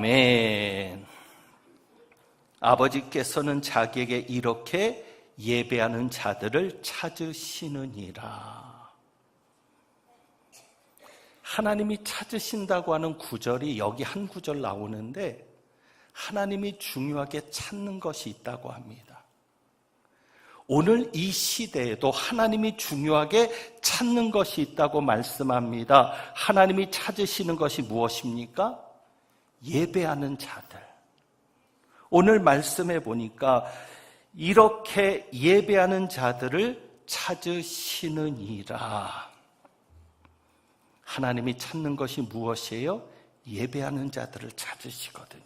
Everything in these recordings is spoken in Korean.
아멘. 아버지께서는 자기에게 이렇게 예배하는 자들을 찾으시느니라. 하나님이 찾으신다고 하는 구절이 여기 한 구절 나오는데 하나님이 중요하게 찾는 것이 있다고 합니다. 오늘 이 시대에도 하나님이 중요하게 찾는 것이 있다고 말씀합니다. 하나님이 찾으시는 것이 무엇입니까? 예배하는 자들. 오늘 말씀해 보니까 이렇게 예배하는 자들을 찾으시느니라. 하나님이 찾는 것이 무엇이에요? 예배하는 자들을 찾으시거든요.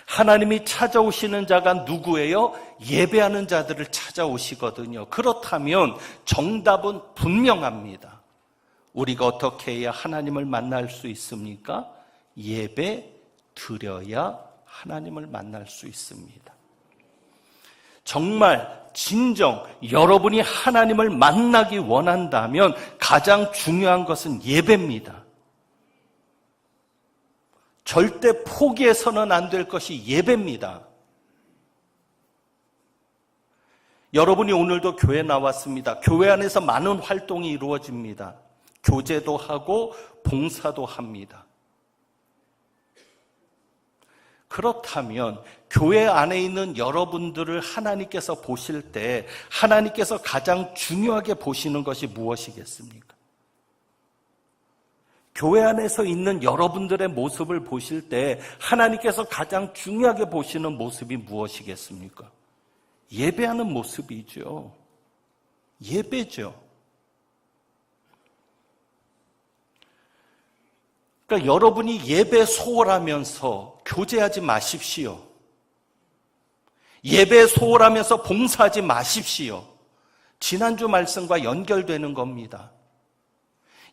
하나님이 찾아오시는 자가 누구예요? 예배하는 자들을 찾아오시거든요. 그렇다면 정답은 분명합니다. 우리가 어떻게 해야 하나님을 만날 수 있습니까? 예배 드려야 하나님을 만날 수 있습니다. 정말 진정 여러분이 하나님을 만나기 원한다면 가장 중요한 것은 예배입니다. 절대 포기해서는 안 될 것이 예배입니다. 여러분이 오늘도 교회 나왔습니다. 교회 안에서 많은 활동이 이루어집니다. 교제도 하고 봉사도 합니다. 그렇다면 교회 안에 있는 여러분들을 하나님께서 보실 때 하나님께서 가장 중요하게 보시는 것이 무엇이겠습니까? 교회 안에서 있는 여러분들의 모습을 보실 때 하나님께서 가장 중요하게 보시는 모습이 무엇이겠습니까? 예배하는 모습이죠. 예배죠. 그러니까 여러분이 예배 소홀하면서 교제하지 마십시오. 예배 소홀하면서 봉사하지 마십시오. 지난주 말씀과 연결되는 겁니다.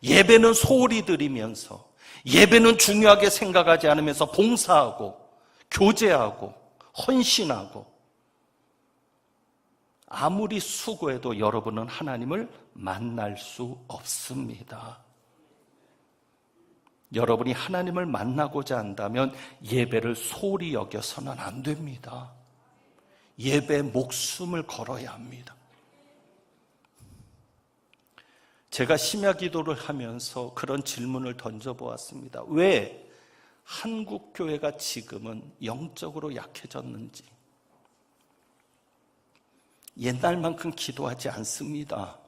예배는 소홀히 드리면서 예배는 중요하게 생각하지 않으면서 봉사하고 교제하고 헌신하고 아무리 수고해도 여러분은 하나님을 만날 수 없습니다. 여러분이 하나님을 만나고자 한다면 예배를 소홀히 여겨서는 안 됩니다. 예배에 목숨을 걸어야 합니다. 제가 심야 기도를 하면서 그런 질문을 던져보았습니다. 왜 한국 교회가 지금은 영적으로 약해졌는지. 옛날만큼 기도하지 않습니다.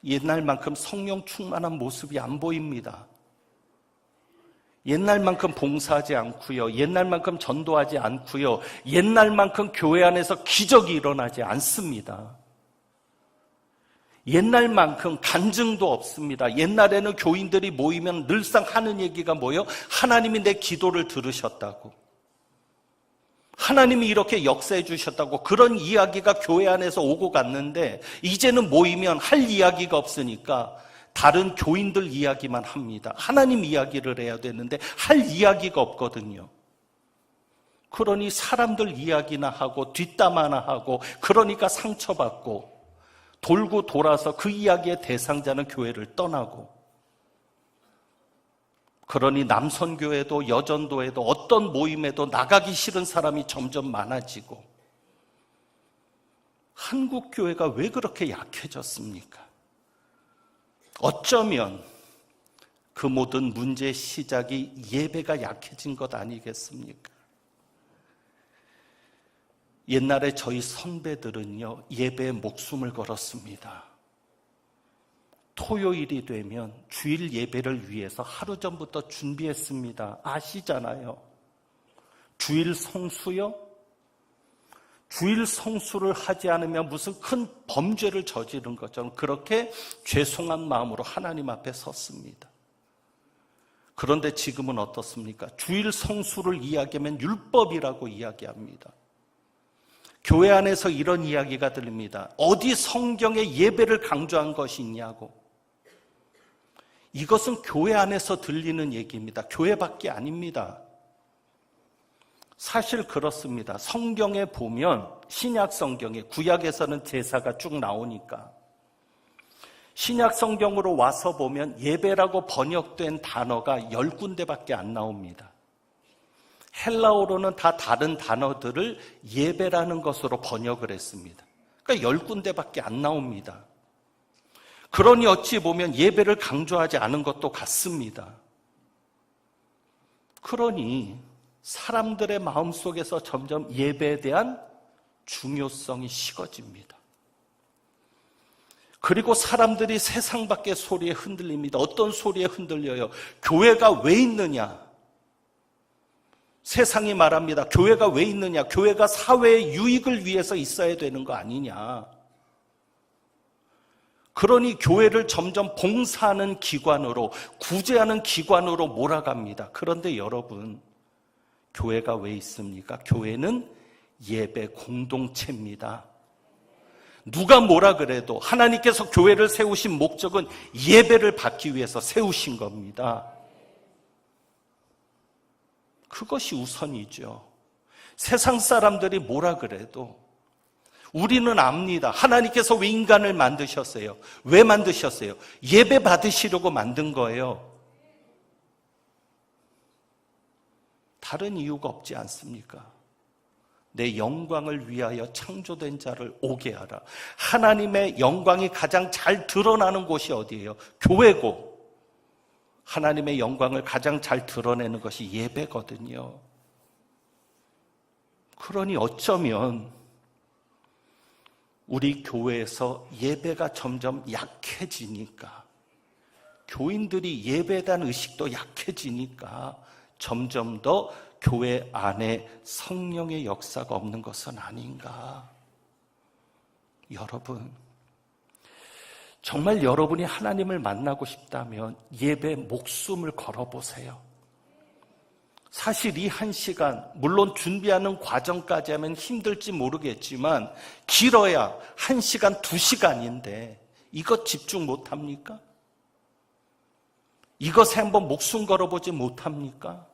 옛날만큼 성령 충만한 모습이 안 보입니다. 옛날만큼 봉사하지 않고요. 옛날만큼 전도하지 않고요. 옛날만큼 교회 안에서 기적이 일어나지 않습니다. 옛날만큼 간증도 없습니다. 옛날에는 교인들이 모이면 늘상 하는 얘기가 뭐예요? 하나님이 내 기도를 들으셨다고. 하나님이 이렇게 역사해 주셨다고. 그런 이야기가 교회 안에서 오고 갔는데 이제는 모이면 할 이야기가 없으니까 다른 교인들 이야기만 합니다. 하나님 이야기를 해야 되는데 할 이야기가 없거든요. 그러니 사람들 이야기나 하고 뒷담화나 하고 그러니까 상처받고 돌고 돌아서 그 이야기의 대상자는 교회를 떠나고 그러니 남선교회도 여전도에도 어떤 모임에도 나가기 싫은 사람이 점점 많아지고 한국 교회가 왜 그렇게 약해졌습니까? 어쩌면 그 모든 문제의 시작이 예배가 약해진 것 아니겠습니까? 옛날에 저희 선배들은요, 예배에 목숨을 걸었습니다. 토요일이 되면 주일 예배를 위해서 하루 전부터 준비했습니다. 아시잖아요. 주일 성수요? 주일 성수를 하지 않으면 무슨 큰 범죄를 저지른 것처럼 그렇게 죄송한 마음으로 하나님 앞에 섰습니다. 그런데 지금은 어떻습니까? 주일 성수를 이야기하면 율법이라고 이야기합니다. 교회 안에서 이런 이야기가 들립니다. 어디 성경에 예배를 강조한 것이 있냐고. 이것은 교회 안에서 들리는 얘기입니다. 교회밖에 아닙니다. 사실 그렇습니다. 성경에 보면 신약 성경에 구약에서는 제사가 쭉 나오니까 신약 성경으로 와서 보면 예배라고 번역된 단어가 10군데밖에 안 나옵니다. 헬라어로는 다 다른 단어들을 예배라는 것으로 번역을 했습니다. 그러니까 10군데밖에 안 나옵니다. 그러니 어찌 보면 예배를 강조하지 않은 것도 같습니다. 그러니 사람들의 마음속에서 점점 예배에 대한 중요성이 식어집니다. 그리고 사람들이 세상 밖의 소리에 흔들립니다. 어떤 소리에 흔들려요? 교회가 왜 있느냐? 세상이 말합니다. 교회가 왜 있느냐? 교회가 사회의 유익을 위해서 있어야 되는 거 아니냐? 그러니 교회를 점점 봉사하는 기관으로, 구제하는 기관으로 몰아갑니다. 그런데 여러분, 교회가 왜 있습니까? 교회는 예배 공동체입니다. 누가 뭐라 그래도 하나님께서 교회를 세우신 목적은 예배를 받기 위해서 세우신 겁니다. 그것이 우선이죠. 세상 사람들이 뭐라 그래도 우리는 압니다. 하나님께서 왜 인간을 만드셨어요? 왜 만드셨어요? 예배 받으시려고 만든 거예요. 다른 이유가 없지 않습니까? 내 영광을 위하여 창조된 자를 오게 하라. 하나님의 영광이 가장 잘 드러나는 곳이 어디예요? 교회고, 하나님의 영광을 가장 잘 드러내는 것이 예배거든요. 그러니 어쩌면 우리 교회에서 예배가 점점 약해지니까, 교인들이 예배에 대한 의식도 약해지니까 점점 더 교회 안에 성령의 역사가 없는 것은 아닌가. 여러분, 정말 여러분이 하나님을 만나고 싶다면 예배에 목숨을 걸어보세요. 사실 이 1시간, 물론 준비하는 과정까지 하면 힘들지 모르겠지만 길어야 1시간, 2시간인데 이것 집중 못합니까? 이것에 한번 목숨 걸어보지 못합니까?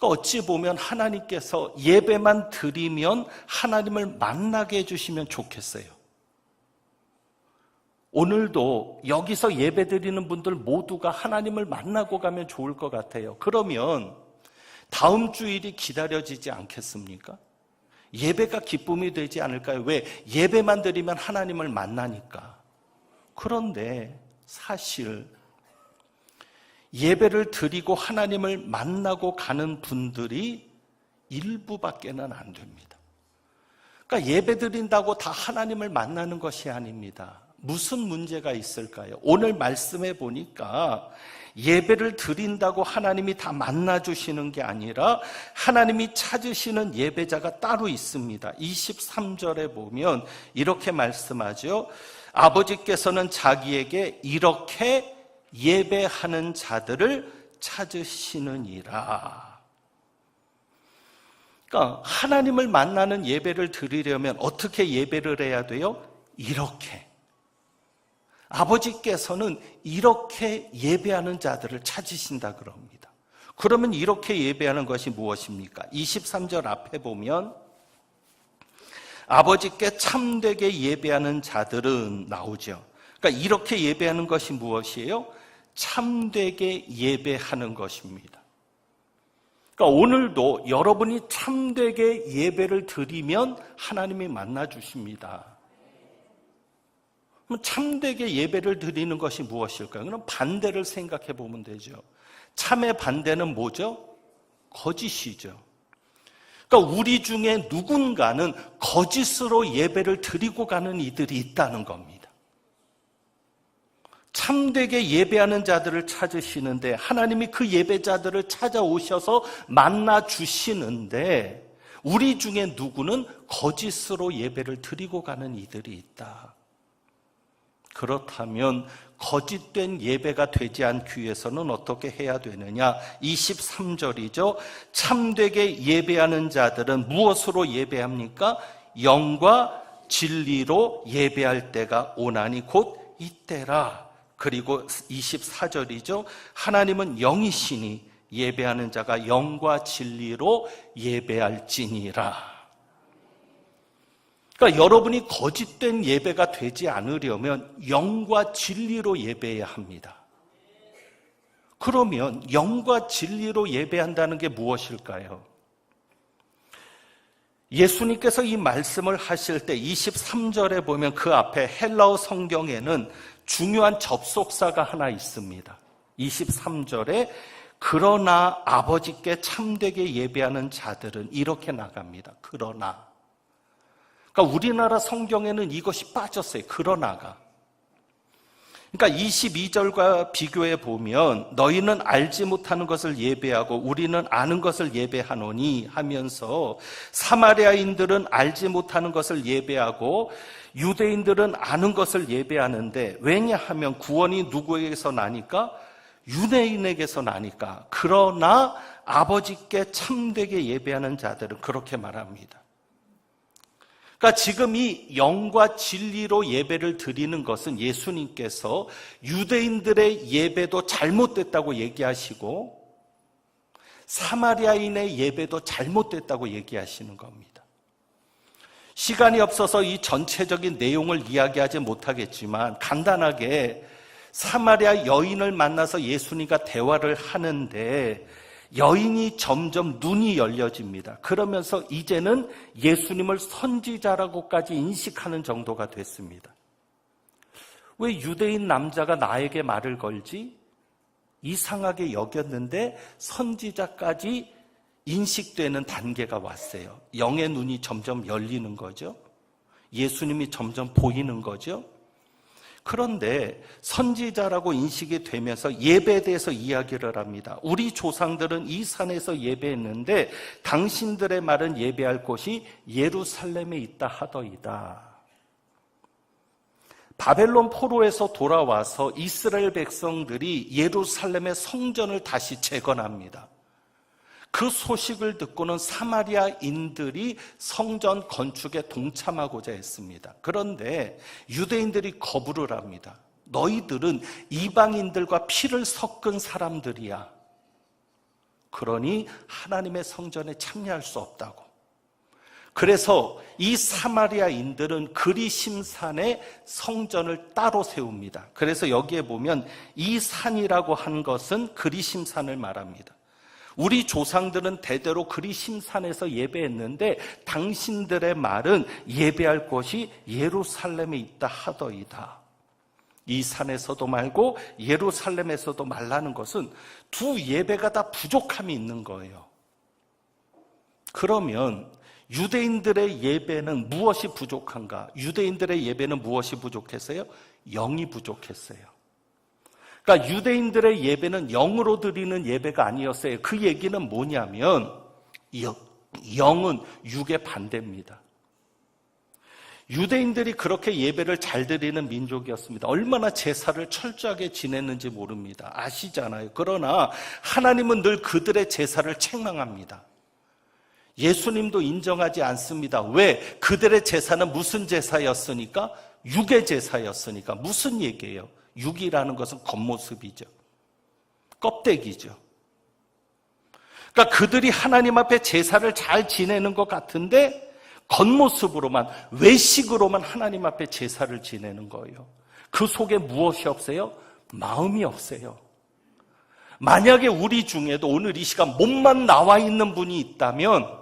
어찌 보면 하나님께서 예배만 드리면 하나님을 만나게 해주시면 좋겠어요. 오늘도 여기서 예배 드리는 분들 모두가 하나님을 만나고 가면 좋을 것 같아요. 그러면 다음 주일이 기다려지지 않겠습니까? 예배가 기쁨이 되지 않을까요? 왜? 예배만 드리면 하나님을 만나니까. 그런데 사실 예배를 드리고 하나님을 만나고 가는 분들이 일부밖에는 안 됩니다. 그러니까 예배 드린다고 다 하나님을 만나는 것이 아닙니다. 무슨 문제가 있을까요? 오늘 말씀해 보니까 예배를 드린다고 하나님이 다 만나주시는 게 아니라 하나님이 찾으시는 예배자가 따로 있습니다. 23절에 보면 이렇게 말씀하죠. 아버지께서는 자기에게 이렇게 예배하는 자들을 찾으시느니라. 그러니까 하나님을 만나는 예배를 드리려면 어떻게 예배를 해야 돼요? 이렇게. 아버지께서는 이렇게 예배하는 자들을 찾으신다 그럽니다. 그러면 이렇게 예배하는 것이 무엇입니까? 23절 앞에 보면 아버지께 참되게 예배하는 자들은 나오죠. 그러니까 이렇게 예배하는 것이 무엇이에요? 참되게 예배하는 것입니다. 그러니까 오늘도 여러분이 참되게 예배를 드리면 하나님이 만나 주십니다. 그럼 참되게 예배를 드리는 것이 무엇일까요? 그럼 반대를 생각해 보면 되죠. 참의 반대는 뭐죠? 거짓이죠. 그러니까 우리 중에 누군가는 거짓으로 예배를 드리고 가는 이들이 있다는 겁니다. 참되게 예배하는 자들을 찾으시는데 하나님이 그 예배자들을 찾아오셔서 만나 주시는데 우리 중에 누구는 거짓으로 예배를 드리고 가는 이들이 있다. 그렇다면 거짓된 예배가 되지 않기 위해서는 어떻게 해야 되느냐? 23절이죠. 참되게 예배하는 자들은 무엇으로 예배합니까? 영과 진리로 예배할 때가 오나니 곧 이때라. 그리고 24절이죠. 하나님은 영이시니 예배하는 자가 영과 진리로 예배할지니라. 그러니까 여러분이 거짓된 예배가 되지 않으려면 영과 진리로 예배해야 합니다. 그러면 영과 진리로 예배한다는 게 무엇일까요? 예수님께서 이 말씀을 하실 때 23절에 보면 그 앞에 헬라어 성경에는 중요한 접속사가 하나 있습니다. 23절에 그러나 아버지께 참되게 예배하는 자들은 이렇게 나갑니다. 그러나. 그러니까 우리나라 성경에는 이것이 빠졌어요. 그러나가. 그러니까 22절과 비교해 보면 너희는 알지 못하는 것을 예배하고 우리는 아는 것을 예배하노니 하면서 사마리아인들은 알지 못하는 것을 예배하고 유대인들은 아는 것을 예배하는데 왜냐하면 구원이 누구에게서 나니까? 유대인에게서 나니까. 그러나 아버지께 참되게 예배하는 자들은 그렇게 말합니다. 그러니까 지금 이 영과 진리로 예배를 드리는 것은 예수님께서 유대인들의 예배도 잘못됐다고 얘기하시고 사마리아인의 예배도 잘못됐다고 얘기하시는 겁니다. 시간이 없어서 이 전체적인 내용을 이야기하지 못하겠지만 간단하게 사마리아 여인을 만나서 예수님과 대화를 하는데 여인이 점점 눈이 열려집니다. 그러면서 이제는 예수님을 선지자라고까지 인식하는 정도가 됐습니다. 왜 유대인 남자가 나에게 말을 걸지? 이상하게 여겼는데 선지자까지 인식되는 단계가 왔어요. 영의 눈이 점점 열리는 거죠. 예수님이 점점 보이는 거죠. 그런데 선지자라고 인식이 되면서 예배에 대해서 이야기를 합니다. 우리 조상들은 이 산에서 예배했는데 당신들의 말은 예배할 곳이 예루살렘에 있다 하더이다. 바벨론 포로에서 돌아와서 이스라엘 백성들이 예루살렘의 성전을 다시 재건합니다. 그 소식을 듣고는 사마리아인들이 성전 건축에 동참하고자 했습니다. 그런데 유대인들이 거부를 합니다. 너희들은 이방인들과 피를 섞은 사람들이야. 그러니 하나님의 성전에 참여할 수 없다고. 그래서 이 사마리아인들은 그리심산에 성전을 따로 세웁니다. 그래서 여기에 보면 이 산이라고 한 것은 그리심산을 말합니다. 우리 조상들은 대대로 그리심산에서 예배했는데 당신들의 말은 예배할 곳이 예루살렘에 있다 하더이다. 이 산에서도 말고 예루살렘에서도 말라는 것은 두 예배가 다 부족함이 있는 거예요. 그러면 유대인들의 예배는 무엇이 부족한가? 유대인들의 예배는 무엇이 부족했어요? 영이 부족했어요. 그러니까 유대인들의 예배는 영으로 드리는 예배가 아니었어요. 그 얘기는 뭐냐면 영은 육의 반대입니다. 유대인들이 그렇게 예배를 잘 드리는 민족이었습니다. 얼마나 제사를 철저하게 지냈는지 모릅니다. 아시잖아요. 그러나 하나님은 늘 그들의 제사를 책망합니다. 예수님도 인정하지 않습니다. 왜? 그들의 제사는 무슨 제사였으니까? 육의 제사였으니까. 무슨 얘기예요? 육이라는 것은 겉모습이죠. 껍데기죠. 그러니까 그들이 하나님 앞에 제사를 잘 지내는 것 같은데 겉모습으로만, 외식으로만 하나님 앞에 제사를 지내는 거예요. 그 속에 무엇이 없어요? 마음이 없어요. 만약에 우리 중에도 오늘 이 시간 몸만 나와 있는 분이 있다면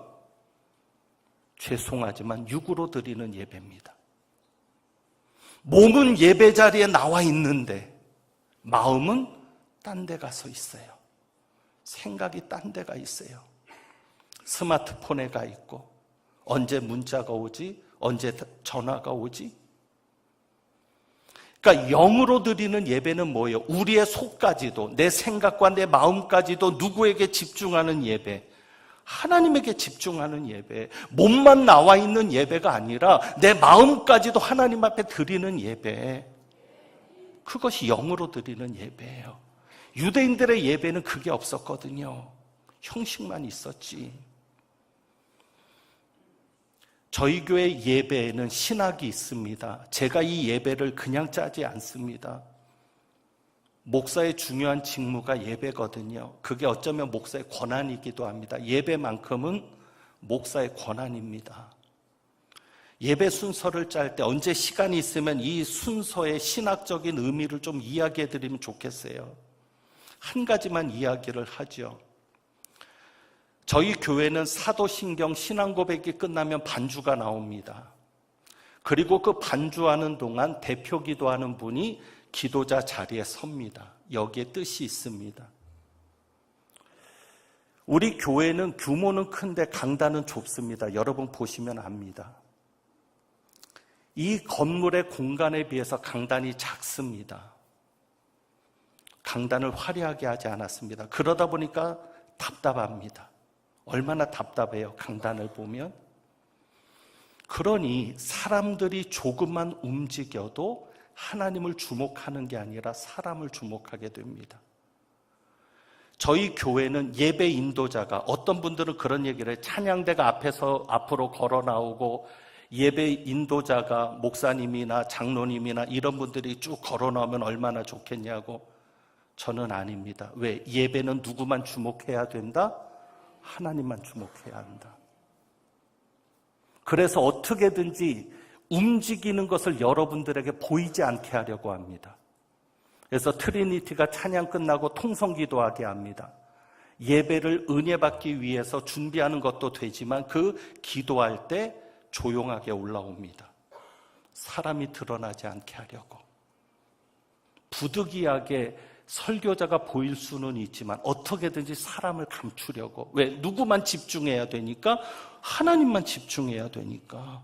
죄송하지만 육으로 드리는 예배입니다. 몸은 예배 자리에 나와 있는데 마음은 딴 데 가서 있어요. 생각이 딴 데가 있어요. 스마트폰에 가 있고 언제 문자가 오지? 언제 전화가 오지? 그러니까 영으로 드리는 예배는 뭐예요? 우리의 속까지도, 내 생각과 내 마음까지도 누구에게 집중하는 예배, 하나님에게 집중하는 예배. 몸만 나와 있는 예배가 아니라 내 마음까지도 하나님 앞에 드리는 예배. 그것이 영으로 드리는 예배예요. 유대인들의 예배는 그게 없었거든요. 형식만 있었지. 저희 교회 예배에는 신학이 있습니다. 제가 이 예배를 그냥 짜지 않습니다. 목사의 중요한 직무가 예배거든요. 그게 어쩌면 목사의 권한이기도 합니다. 예배만큼은 목사의 권한입니다. 예배 순서를 짤 때 언제 시간이 있으면 이 순서의 신학적인 의미를 좀 이야기해 드리면 좋겠어요. 한 가지만 이야기를 하죠. 저희 교회는 사도신경 신앙고백이 끝나면 반주가 나옵니다. 그리고 그 반주하는 동안 대표 기도하는 분이 기도자 자리에 섭니다. 여기에 뜻이 있습니다. 우리 교회는 규모는 큰데 강단은 좁습니다. 여러분 보시면 압니다. 이 건물의 공간에 비해서 강단이 작습니다. 강단을 화려하게 하지 않았습니다. 그러다 보니까 답답합니다. 얼마나 답답해요, 강단을 보면. 그러니 사람들이 조금만 움직여도 하나님을 주목하는 게 아니라 사람을 주목하게 됩니다. 저희 교회는 예배 인도자가, 어떤 분들은 그런 얘기를 해요. 찬양대가 앞으로 걸어 나오고 예배 인도자가 목사님이나 장로님이나 이런 분들이 쭉 걸어 나오면 얼마나 좋겠냐고. 저는 아닙니다. 왜? 예배는 누구만 주목해야 된다? 하나님만 주목해야 한다. 그래서 어떻게든지 움직이는 것을 여러분들에게 보이지 않게 하려고 합니다. 그래서 트리니티가 찬양 끝나고 통성기도하게 합니다. 예배를 은혜 받기 위해서 준비하는 것도 되지만 그 기도할 때 조용하게 올라옵니다. 사람이 드러나지 않게 하려고. 부득이하게 설교자가 보일 수는 있지만 어떻게든지 사람을 감추려고. 왜? 누구만 집중해야 되니까? 하나님만 집중해야 되니까.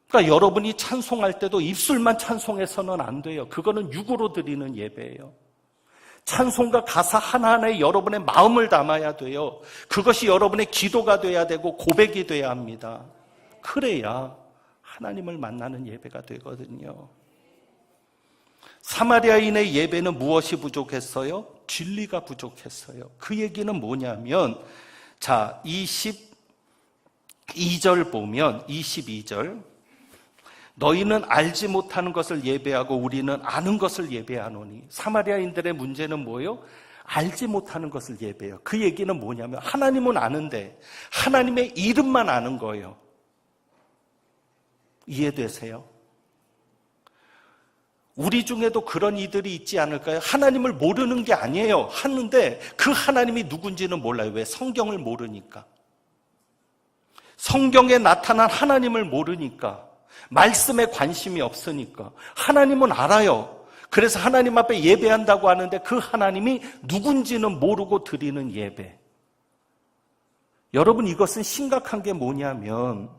그러니까 여러분이 찬송할 때도 입술만 찬송해서는 안 돼요. 그거는 육으로 드리는 예배예요. 찬송과 가사 하나하나에 여러분의 마음을 담아야 돼요. 그것이 여러분의 기도가 돼야 되고 고백이 돼야 합니다. 그래야 하나님을 만나는 예배가 되거든요. 사마리아인의 예배는 무엇이 부족했어요? 진리가 부족했어요. 그 얘기는 뭐냐면, 자, 22절 보면, 22절. 너희는 알지 못하는 것을 예배하고 우리는 아는 것을 예배하노니. 사마리아인들의 문제는 뭐예요? 알지 못하는 것을 예배해요. 그 얘기는 뭐냐면 하나님은 아는데 하나님의 이름만 아는 거예요. 이해되세요? 우리 중에도 그런 이들이 있지 않을까요? 하나님을 모르는 게 아니에요. 하는데 그 하나님이 누군지는 몰라요. 왜? 성경을 모르니까. 성경에 나타난 하나님을 모르니까. 말씀에 관심이 없으니까. 하나님은 알아요. 그래서 하나님 앞에 예배한다고 하는데 그 하나님이 누군지는 모르고 드리는 예배. 여러분, 이것은 심각한 게 뭐냐면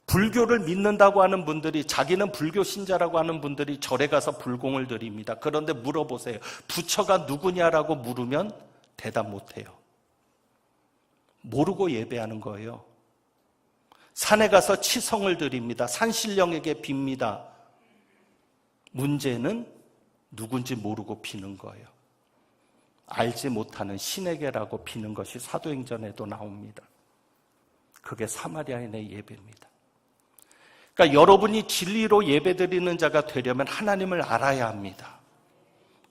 불교를 믿는다고 하는 분들이, 자기는 불교 신자라고 하는 분들이 절에 가서 불공을 드립니다. 그런데 물어보세요. 부처가 누구냐라고 물으면 대답 못해요. 모르고 예배하는 거예요. 산에 가서 치성을 드립니다. 산신령에게 빕니다. 문제는 누군지 모르고 비는 거예요. 알지 못하는 신에게라고 비는 것이 사도행전에도 나옵니다. 그게 사마리아인의 예배입니다. 그러니까 여러분이 진리로 예배드리는 자가 되려면 하나님을 알아야 합니다.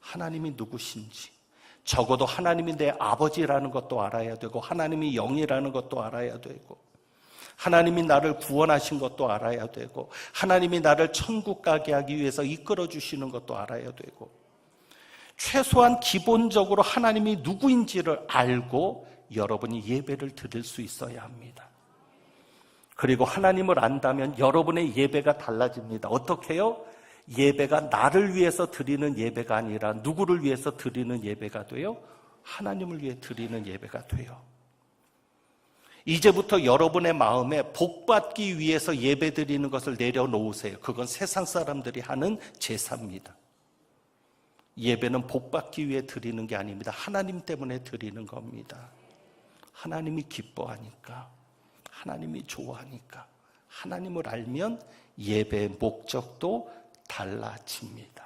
하나님이 누구신지. 적어도 하나님이 내 아버지라는 것도 알아야 되고, 하나님이 영이라는 것도 알아야 되고, 하나님이 나를 구원하신 것도 알아야 되고, 하나님이 나를 천국 가게 하기 위해서 이끌어 주시는 것도 알아야 되고, 최소한 기본적으로 하나님이 누구인지를 알고 여러분이 예배를 드릴 수 있어야 합니다. 그리고 하나님을 안다면 여러분의 예배가 달라집니다. 어떻게 해요? 예배가 나를 위해서 드리는 예배가 아니라 누구를 위해서 드리는 예배가 돼요? 하나님을 위해 드리는 예배가 돼요. 이제부터 여러분의 마음에 복받기 위해서 예배드리는 것을 내려놓으세요. 그건 세상 사람들이 하는 제사입니다. 예배는 복받기 위해 드리는 게 아닙니다. 하나님 때문에 드리는 겁니다. 하나님이 기뻐하니까, 하나님이 좋아하니까. 하나님을 알면 예배의 목적도 달라집니다.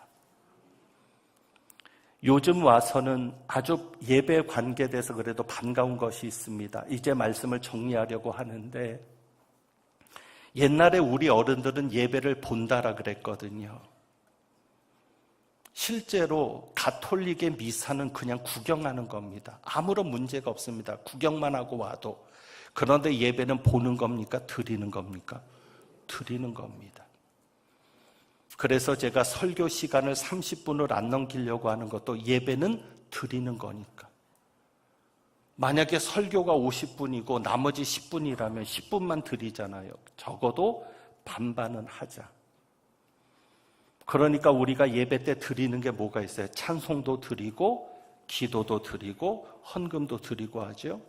요즘 와서는 아주 예배에 관계돼서 그래도 반가운 것이 있습니다. 이제 말씀을 정리하려고 하는데, 옛날에 우리 어른들은 예배를 본다라 그랬거든요. 실제로 가톨릭의 미사는 그냥 구경하는 겁니다. 아무런 문제가 없습니다. 구경만 하고 와도. 그런데 예배는 보는 겁니까? 드리는 겁니까? 드리는 겁니다. 그래서 제가 설교 시간을 30분을 안 넘기려고 하는 것도 예배는 드리는 거니까. 만약에 설교가 50분이고 나머지 10분이라면 10분만 드리잖아요. 적어도 반반은 하자. 그러니까 우리가 예배 때 드리는 게 뭐가 있어요? 찬송도 드리고 기도도 드리고 헌금도 드리고 하죠.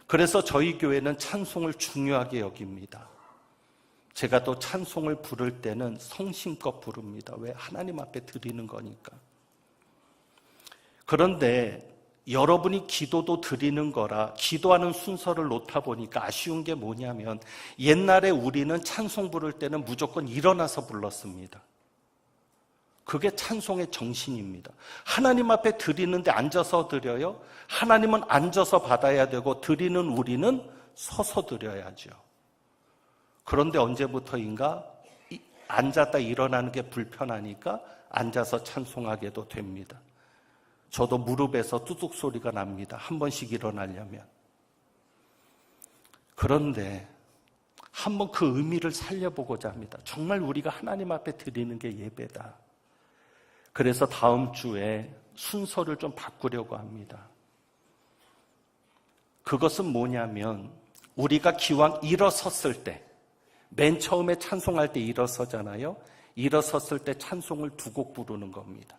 그래서 저희 교회는 찬송을 중요하게 여깁니다. 제가 또 찬송을 부를 때는 성심껏 부릅니다. 왜? 하나님 앞에 드리는 거니까. 그런데 여러분이 기도도 드리는 거라 기도하는 순서를 놓다 보니까 아쉬운 게 뭐냐면 옛날에 우리는 찬송 부를 때는 무조건 일어나서 불렀습니다. 그게 찬송의 정신입니다. 하나님 앞에 드리는데 앉아서 드려요? 하나님은 앉아서 받아야 되고 드리는 우리는 서서 드려야죠. 그런데 언제부터인가 앉았다 일어나는 게 불편하니까 앉아서 찬송하게도 됩니다. 저도 무릎에서 뚜둑 소리가 납니다. 한 번씩 일어나려면. 그런데 한번 그 의미를 살려보고자 합니다. 정말 우리가 하나님 앞에 드리는 게 예배다. 그래서 다음 주에 순서를 좀 바꾸려고 합니다. 그것은 뭐냐면 우리가 기왕 일어섰을 때, 맨 처음에 찬송할 때 일어서잖아요. 일어섰을 때 찬송을 2곡 부르는 겁니다.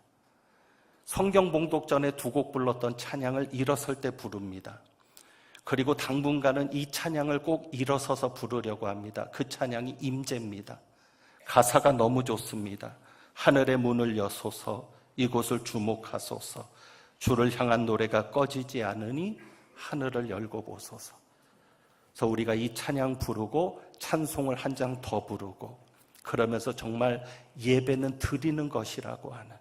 성경 봉독 전에 2곡 불렀던 찬양을 일어설 때 부릅니다. 그리고 당분간은 이 찬양을 꼭 일어서서 부르려고 합니다. 그 찬양이 임재입니다. 가사가 너무 좋습니다. 하늘의 문을 여소서 이곳을 주목하소서 주를 향한 노래가 꺼지지 않으니 하늘을 열고 보소서. 그래서 우리가 이 찬양 부르고 찬송을 한 장 더 부르고 그러면서 정말 예배는 드리는 것이라고 하는,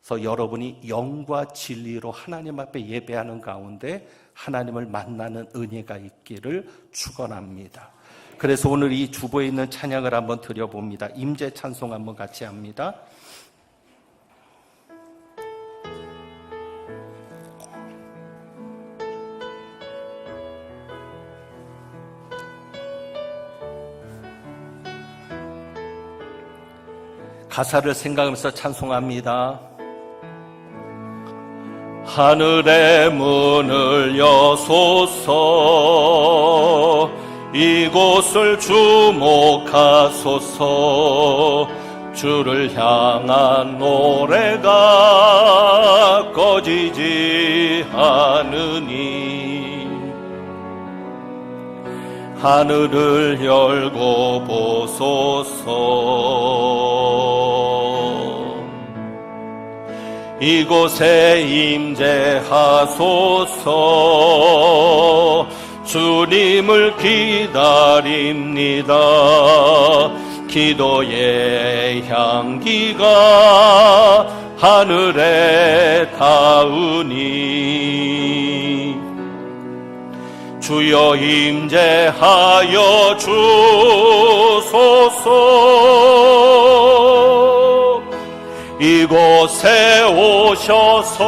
그래서 여러분이 영과 진리로 하나님 앞에 예배하는 가운데 하나님을 만나는 은혜가 있기를 축원합니다. 그래서 오늘 이 주보에 있는 찬양을 한번 드려봅니다. 임재 찬송 한번 같이 합니다. 가사를 생각하면서 찬송합니다. 하늘의 문을 여소서 이곳을 주목하소서 주를 향한 노래가 꺼지지 않으니 하늘을 열고 보소서 이곳에 임재하소서 주님을 기다립니다. 기도의 향기가 하늘에 닿으니 주여 임재하여 주소서 이곳에 오셔서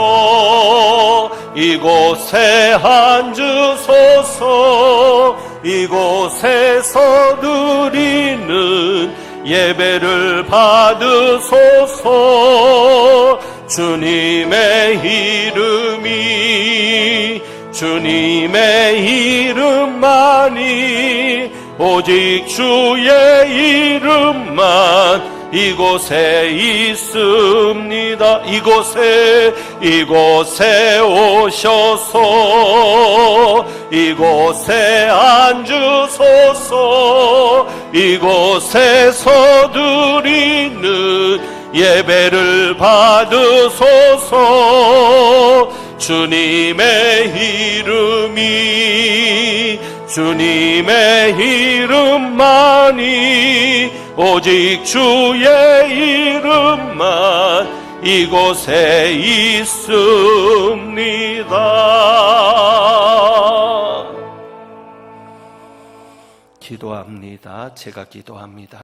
이곳에 앉으소서 이곳에서 드리는 예배를 받으소서 주님의 이름만이 오직 주의 이름만 이곳에 있습니다. 이곳에 오셔서 이곳에 앉으소서 이곳에서 드리는 예배를 받으소서 주님의 이름만이 오직 주의 이름만 이곳에 있습니다. 기도합니다. 제가 기도합니다.